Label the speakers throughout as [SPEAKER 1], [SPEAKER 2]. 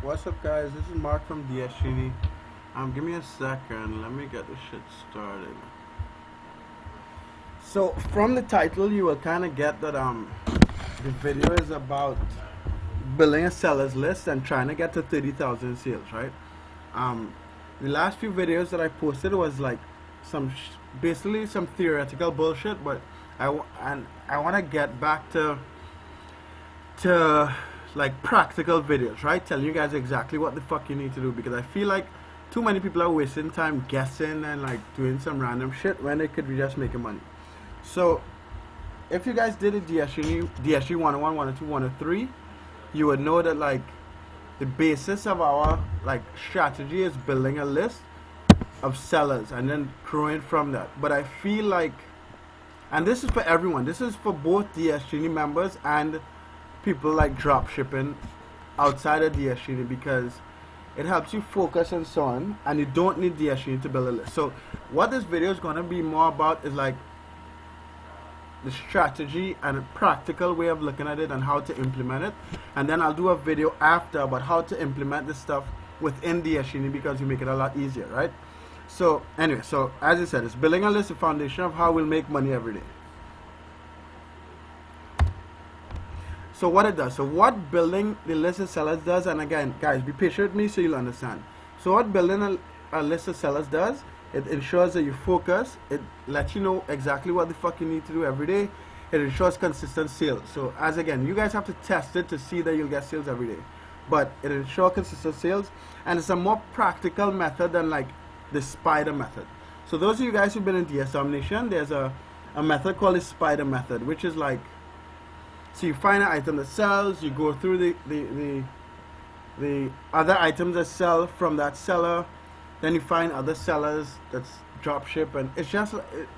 [SPEAKER 1] What's up, guys? This is Mark from DSGD. Give me a second. Let me get this shit started. So, from the title, you will kind of get that the video is about building a seller's list and trying to get to 30,000 sales, right? The last few videos that I posted was like basically some theoretical bullshit, but I want to get back to like practical videos, right? Telling you guys exactly what the fuck you need to do, because I feel like too many people are wasting time guessing and like doing some random shit when they could be just making money. So if you guys did a DSG 101, 102, 103, you would know that like the basis of our like strategy is building a list of sellers and then growing from that. But I feel like, and this is for everyone, this is for both DSG members and people like drop shipping outside of DSG, because it helps you focus and so on, and you don't need DSG to build a list. So what this video is going to be more about is like the strategy and a practical way of looking at it and how to implement it. And then I'll do a video after about how to implement this stuff within DSG, because you make it a lot easier, right? So anyway, so as I said, it's building a list, the foundation of how we'll make money every day. So what it does, so what building the list of sellers does, and again, guys, be patient with me so you'll understand. So what building a list of sellers does, it ensures that you focus, it lets you know exactly what the fuck you need to do every day, it ensures consistent sales. So as again, you guys have to test it to see that you'll get sales every day, but it ensures consistent sales, and it's a more practical method than like the spider method. So those of you guys who've been in DS Domination, there's a method called the spider method, which is like, so you find an item that sells, you go through the other items that sell from that seller, then you find other sellers that's drop ship, and it's just,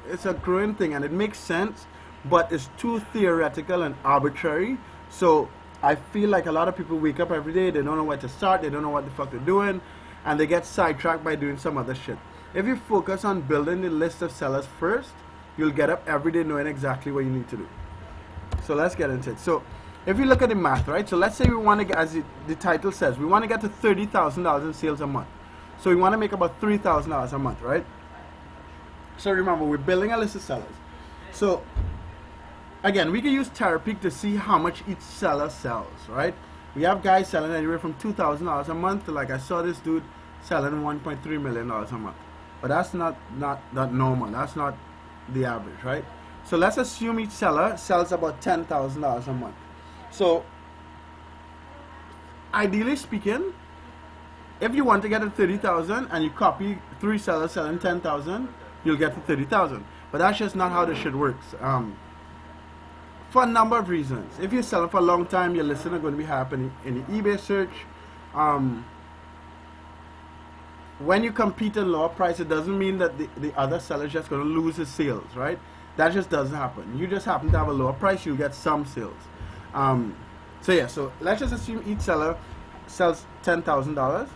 [SPEAKER 1] it's a growing thing, and it makes sense, but it's too theoretical and arbitrary. So I feel like a lot of people wake up every day, they don't know where to start, they don't know what the fuck they're doing, and they get sidetracked by doing some other shit. If you focus on building the list of sellers first, you'll get up every day knowing exactly what you need to do. So let's get into it. So if you look at the math, right? So let's say we want to get, as the title says, we want to get to $30,000 in sales a month. So we want to make about $3,000 a month, right? So remember, we're building a list of sellers. So again, we can use Terapeak to see how much each seller sells, right? We have guys selling anywhere from $2,000 a month to, like I saw this dude selling $1.3 million a month. But that's not normal. That's not the average, right? So let's assume each seller sells about $10,000 a month. So ideally speaking, if you want to get to 30,000 and you copy 3 sellers selling 10,000, you'll get to 30,000. But that's just not how this shit works. For a number of reasons. If you're selling for a long time, your listings are going to be happening in the eBay search. When you compete in lower price, it doesn't mean that the other seller is just going to lose his sales, right? That just doesn't happen. You just happen to have a lower price, you'll get some sales. So yeah, so let's just assume each seller sells $10,000.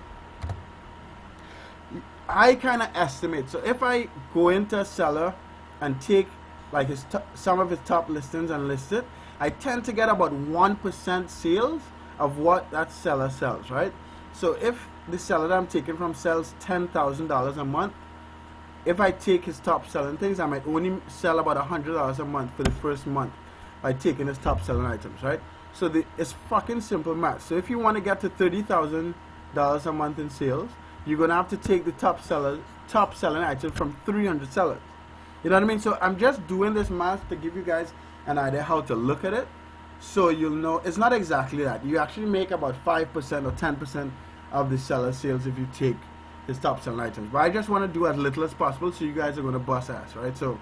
[SPEAKER 1] I kind of estimate, so if I go into a seller and take like some of his top listings and list it, I tend to get about 1% sales of what that seller sells, right? So if the seller that I'm taking from sells $10,000 a month, if I take his top selling things, I might only sell about $100 a month for the first month by taking his top selling items, right? So it's fucking simple math. So if you want to get to $30,000 a month in sales, you're gonna have to take the top selling items from 300 sellers. You know what I mean? So I'm just doing this math to give you guys an idea how to look at it, so you'll know it's not exactly that. You actually make about 5% or 10% of the seller sales if you take his top selling items. But I just want to do as little as possible, so you guys are going to bust ass, right? So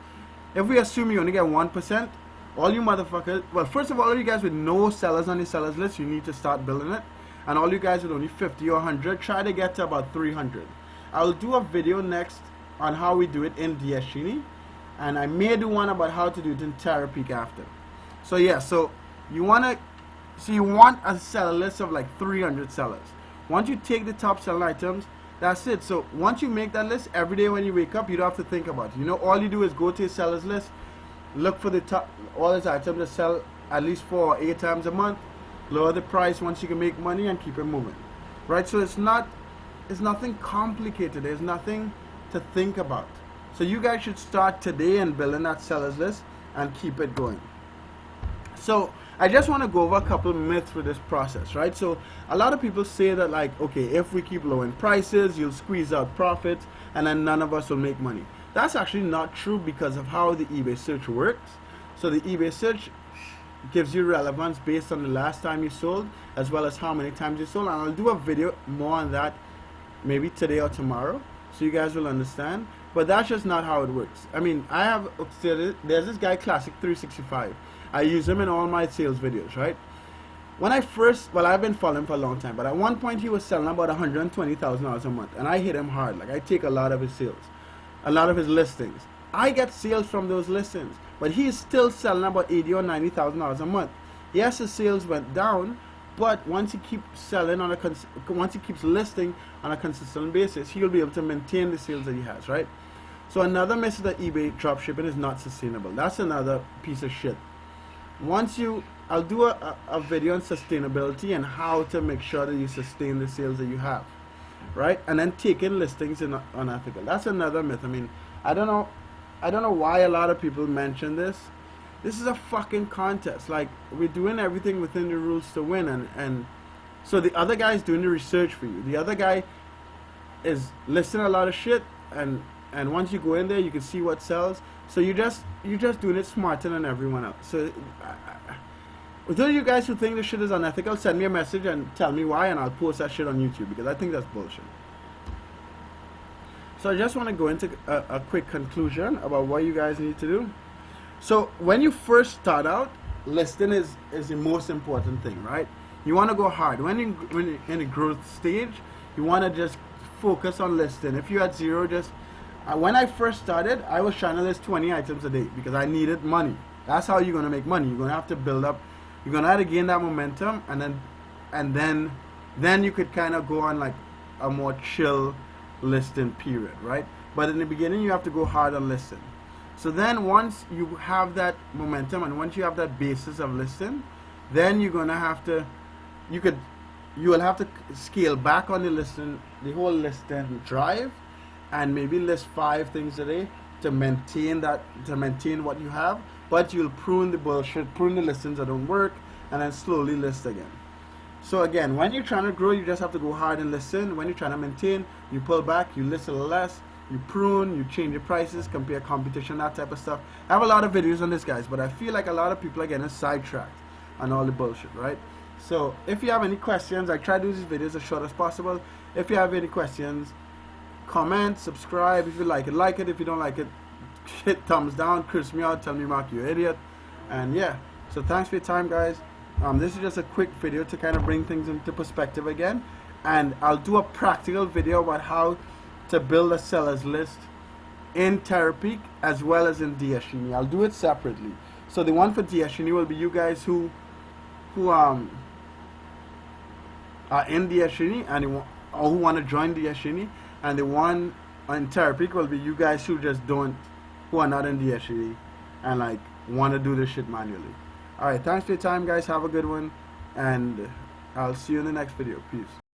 [SPEAKER 1] if we assume you only get 1%, all you motherfuckers, well, first of all you guys with no sellers on the sellers list, you need to start building it. And all you guys with only 50 or 100, try to get to about 300. I'll do a video next on how we do it in DSG, and I may do one about how to do it in Terapeak after. So yeah, so you want a seller list of like 300 sellers. Once you take the top selling items, that's it. So once you make that list, every day when you wake up, you don't have to think about it. You know, all you do is go to your sellers list, look for the top, all his items that sell at least 4 or 8 times a month, lower the price once you can make money, and keep it moving. right? So it's nothing complicated. There's nothing to think about. So you guys should start today and building that sellers list and keep it going. So I just want to go over a couple myths with this process, right? So a lot of people say that, like, okay, if we keep lowering prices, you'll squeeze out profits and then none of us will make money. That's actually not true because of how the eBay search works. So the eBay search gives you relevance based on the last time you sold as well as how many times you sold, and I'll do a video more on that maybe today or tomorrow so you guys will understand. But that's just not how it works. I mean, there's this guy Classic 365. I use him in all my sales videos, right? When I first, well, I've been following him for a long time, but at one point he was selling about $120,000 a month, and I hit him hard. Like, I take a lot of his sales, a lot of his listings. I get sales from those listings, but he is still selling about $80,000 or $90,000 a month. Yes, his sales went down, but once he keeps selling once he keeps listing on a consistent basis, he'll be able to maintain the sales that he has, right? So another myth is that eBay dropshipping is not sustainable. That's another piece of shit. I'll do a video on sustainability and how to make sure that you sustain the sales that you have, right? And then taking listings is unethical. That's another myth. I mean, I don't know why a lot of people mention this. This is a fucking contest. Like, we're doing everything within the rules to win, and so the other guy is doing the research for you. The other guy is listing a lot of shit, and once you go in there, you can see what sells. So you're just doing it smarter than everyone else. So those of you guys who think this shit is unethical, send me a message and tell me why, and I'll post that shit on YouTube, because I think that's bullshit. So I just want to go into a quick conclusion about what you guys need to do. So when you first start out, listing is the most important thing, right? You want to go hard. When you're in a growth stage, you want to just focus on listing. If you had zero, when I first started, I was trying to list 20 items a day because I needed money. That's how you're going to make money. You're going to have to build up. You're going to have to gain that momentum, and then you could kind of go on like a more chill listing period, right? But in the beginning, you have to go hard on listing. So then once you have that momentum and once you have that basis of listing, then you're going to have to, you will have to scale back on the whole listing drive, and maybe list 5 things a day to maintain what you have. But you'll prune the bullshit, prune the listings that don't work, and then slowly list again. So again, when you're trying to grow, you just have to go hard and listen. When you're trying to maintain, you pull back, you list a little less, you prune, you change your prices, compare competition, that type of stuff. I have a lot of videos on this, guys, but I feel like a lot of people are getting sidetracked on all the bullshit, right? So if you have any questions, I try to do these videos as short as possible. If you have any questions, comment, subscribe. If you like it. If you don't like it, hit thumbs down, curse me out, tell me Mark, you idiot. And yeah, so thanks for your time, guys. This is just a quick video to kind of bring things into perspective again, and I'll do a practical video about how to build a sellers list in Terapeak as well as in Diashini. I'll do it separately. So the one for Diashini will be you guys who are in Diashini and or who want to join Diashini, and the one on Terapeak will be you guys who are not in Diashini and like want to do this shit manually. Alright, thanks for your time, guys. Have a good one, and I'll see you in the next video. Peace.